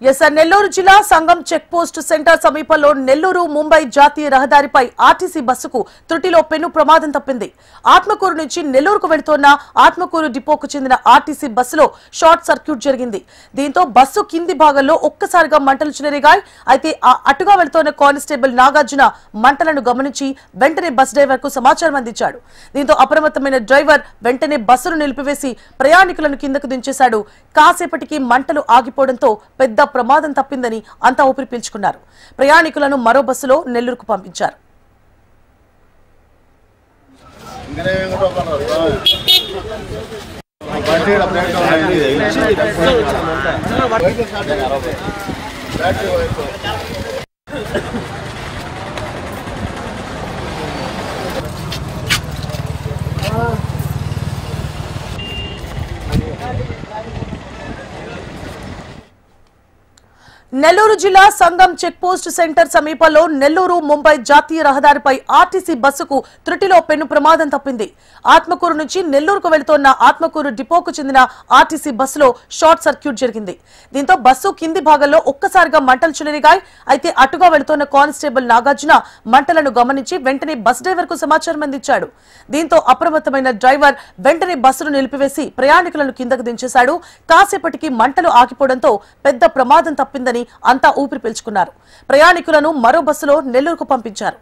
నెల్లూరు జిల్లా సంగం check post centre సమీపంలో నెల్లూరు ముంబై జాతీయ రహదారిపై ఆర్టీసీ బస్సుకు త్రుటిలో పెను ప్రమాదం తప్పింది. ఆత్మకూరు నుంచి నెల్లూరుకు వెళుతున్న ఆత్మకూరు డిపోకు చెందిన ఆర్టీసీ బస్సులో షార్ట్ సర్క్యూట్ జరిగింది. దీంతో బస్సు కింది భాగంలో ఒక్కసారిగా మంటలు చెలరేగాయి. అయితే అటుగా వెళుతున్న కానిస్టేబుల్ నాగార్జున మంటలను గమనించి వెంటనే బస్ డ్రైవర్ కు సమాచారం అందించాడు. దీంతో అప్రమత్తమైన డ్రైవర్ వెంటనే బస్సును నిలిపివేసి ప్రయాణికులను కిందకు దించేశాడు. కాసేపటికి మంటలు ఆగిపోవడంతో పెద్ద ప్రమాదం తప్పిందని అంతా ఊపిరి పీల్చుకున్నారు. ప్రయాణికులను మరో బస్సులో నెల్లూరుకు పంపించారు. నెల్లూరు జిల్లా సంగం చెక్ పోస్ట్ సెంటర్ సమీపంలో నెల్లూరు ముంబై జాతీయ రహదారిపై ఆర్టీసీ బస్సుకు త్రుటిలో పెను ప్రమాదం తప్పింది. ఆత్మకూరు నుంచి నెల్లూరుకు వెళుతున్న ఆత్మకూరు డిపోకు చెందిన ఆర్టీసీ బస్సులో షార్ట్ సర్క్యూట్ జరిగింది. దీంతో బస్సు కింది భాగంలో ఒక్కసారిగా మంటలు చెలరేగాయి. అయితే అటుగా వెళుతున్న కానిస్టేబుల్ నాగార్జున మంటలను గమనించి వెంటనే బస్ డ్రైవర్ కు సమాచారం అందించాడు. దీంతో అప్రమత్తమైన డ్రైవర్ వెంటనే బస్సును నిలిపివేసి ప్రయాణికులను కిందకు దించేశాడు. కాసేపటికి మంటలు ఆగిపోవడంతో పెద్ద ప్రమాదం తప్పిందని అంతా ఊపిరి పీల్చుకున్నారు. ప్రయాణికులను మరో బస్సులో నెల్లూరుకు పంపించారు.